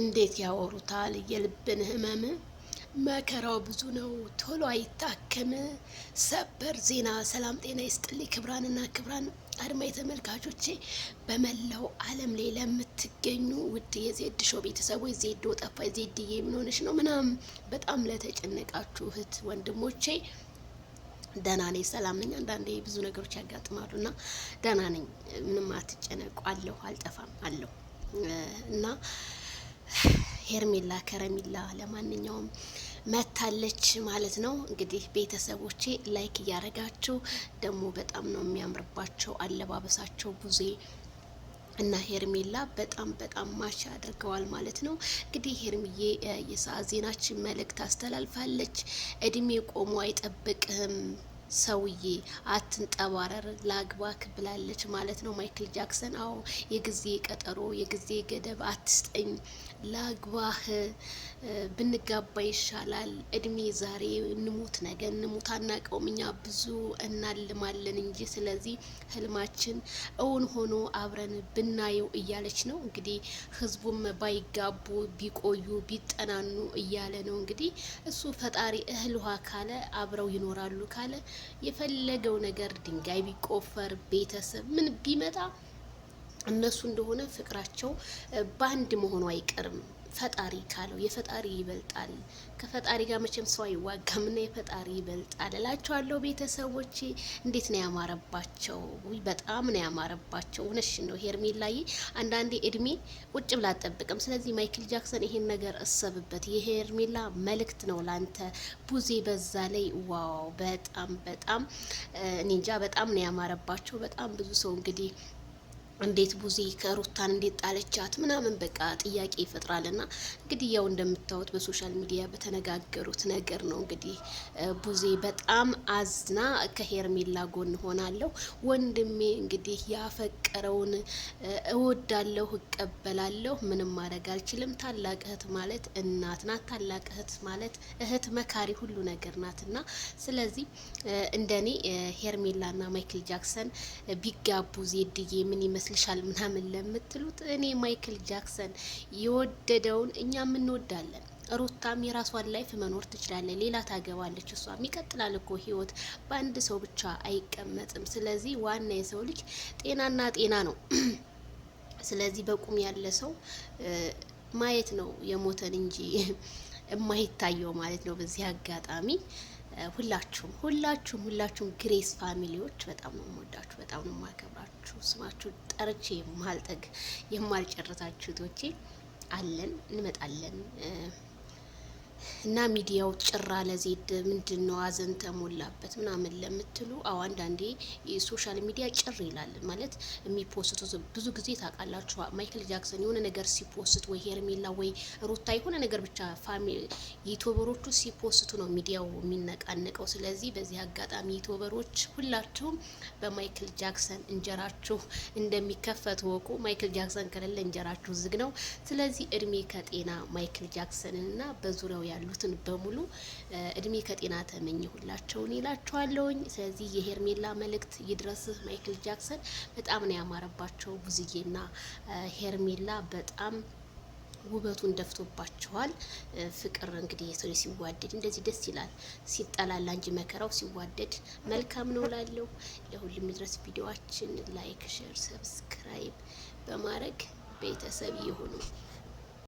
እንዴት ያወሩታል የልብን ህመም መከራው ብዙ ነው ቶሎ አይታከም። ሰበር ዜና። ሰላም ጤና ይስጥልኝ ክብራንና ክብራን አድማጭ ተመልካቾቼ በመላው ዓለም ላይ ለምትገኙ ውድ የዜድ ሾው ቤተሰቦች ዜዶ ጠፋይ ዜድዬ ምን ሆነሽ ነው ምናምን በጣም ለተጨነቃችሁ እህት ወንድሞቼ ደህና ነኝ፣ ሰላም ነኝ። አንዳንዴ ብዙ ነገሮች ያጋጥማሉና ደህና ነኝ፣ ምንም አትጨነቁ፣ አለሁ፣ አልጠፋም አለሁ እና ሄርሜላ ከረሜላ ለማንኛውም መታለች ማለት ነው። እንግዲህ ቤተሰቦቼ ላይክ እያረጋችሁ ደግሞ በጣም ነው የሚያምርባቸው አለባበሳቸው። ቡዜ እና ሄርሜላ በጣም ማች አድርገዋል ማለት ነው። እንግዲህ ሄርሚዬ የሰዓት ዜናችን መልእክት አስተላልፋለች። እድሜ ቆሞ አይጠብቅህም ሰውዬ አትንጠባረር ላግባክ ብላለች ማለት ነው። ማይክል ጃክሰን አዎ የጊዜ ቀጠሮ የጊዜ ገደብ አትስጠኝ፣ ላግባህ፣ ብንጋባ ይሻላል። እድሜ ዛሬ እንሙት ነገ እንሙት አናውቀውም፣ እኛ ብዙ እናልማለን እንጂ ስለዚህ ህልማችን እውን ሆኖ አብረን ብናየው እያለች ነው። እንግዲህ ህዝቡም ባይጋቡ ቢቆዩ ቢጠናኑ እያለ ነው። እንግዲህ እሱ ፈጣሪ እህል ውሃ ካለ አብረው ይኖራሉ ካለ የፈለገው ነገር ድንጋይ ቢቆፈር ቤተሰብ ምን ቢመጣ እነሱ እንደሆነ ፍቅራቸው ባንድ መሆኑ አይቀርም። ፈጣሪ ካለው የፈጣሪ ይበልጣል። ከፈጣሪ ጋር መቼም ሰው አይዋጋም እና የፈጣሪ ይበልጣል እላቸዋለሁ። ቤተሰቦቼ እንዴት ነው ያማረባቸው! በጣም ነው ያማረባቸው። እውነሽ ነው ሄርሜላዬ፣ አንዳንዴ እድሜ ቁጭ ብላ አትጠብቅም። ስለዚህ ማይክል ጃክሰን ይሄን ነገር እሰብበት። የሄርሜላ መልእክት ነው ላንተ ቡዜ። በዛ ላይ ዋው በጣም እኔ እንጃ በጣም ነው ያማረባቸው። በጣም ብዙ ሰው እንግዲህ እንዴት ቡዜ ከሩታን እንዴት ጣለቻት ምናምን በቃ ጥያቄ ይፈጥራልና እንግዲህ ያው እንደምታዩት በሶሻል ሚዲያ በተነጋገሩት ነገር ነው። እንግዲህ ቡዜ በጣም አዝና ከሄርሜላ ጎን ሆናለሁ፣ ወንድሜ እንግዲህ ያፈቀረውን እወዳለሁ እቀበላለሁ፣ ምንም ማድረግ አልችልም። ታላቅ እህት ማለት እናት ናት፣ ታላቅ እህት ማለት እህት መካሪ ሁሉ ነገር ናትና ስለዚህ እንደኔ ሄርሜላና ማይክል ጃክሰን ቢጋቡ ዜድዬ ምን ይመስላል ልሻል ምናምን ለምትሉት እኔ ማይክል ጃክሰን የወደደውን እኛም እንወዳለን። ሩታም የራሷን ላይፍ መኖር ትችላለች፣ ሌላ ታገባለች። እሷም ይቀጥላል እኮ ህይወት በአንድ ሰው ብቻ አይቀመጥም። ስለዚህ ዋና የሰው ልጅ ጤናና ጤና ነው። ስለዚህ በቁም ያለ ሰው ማየት ነው የሞተን እንጂ የማይታየው ማለት ነው። በዚህ አጋጣሚ ሁላችሁም ግሬስ ፋሚሊዎች በጣም ነው የምወዳችሁ፣ በጣም ነው የማከብራችሁ። ስማችሁ ጠርቼ የማልጠግ የማልጨርሳችሁ ቶቼ አለን እንመጣለን እና ሚዲያው ጭራ ለዜድ ምንድነው አዘን ተሞላበት ምናምን ለምትሉ አዎ አንዳንዴ ሶሻል ሚዲያ ጭር ይላል ማለት የሚፖስቱት ብዙ ጊዜ ታውቃላችሁ። ማይክል ጃክሰን የሆነ ነገር ሲፖስት ወይ ሄርሜላ ወይ ሩታ የሆነ ነገር ብቻ ፋሚሊ ዩቲዩበሮቹ ሲፖስቱ ነው ሚዲያው የሚነቃነቀው። ስለዚህ በዚህ አጋጣሚ ዩቲዩበሮች ሁላችሁም በማይክል ጃክሰን እንጀራችሁ እንደሚከፈት ወቁ። ማይክል ጃክሰን ከሌለ እንጀራችሁ ዝግ ነው። ስለዚህ እድሜ ከጤና ማይክል ጃክሰንና በዙሪያው ያሉትን በሙሉ እድሜ ከጤና ተመኝሁላቸውን ይላችኋለሁኝ። ስለዚህ የሄርሜላ መልእክት ይድረስህ ማይክል ጃክሰን። በጣም ነው ያማረባቸው ቡዝዬና ሄርሜላ በጣም ውበቱን ደፍቶባቸዋል። ፍቅር እንግዲህ የሰው ሲዋደድ እንደዚህ ደስ ይላል። ሲጠላላ እንጂ መከራው ሲዋደድ መልካም ነው ላለው። ለሁሉም ድረስ ቪዲዮአችን ላይክ፣ ሼር፣ ሰብስክራይብ በማድረግ ቤተሰብ ይሁኑ።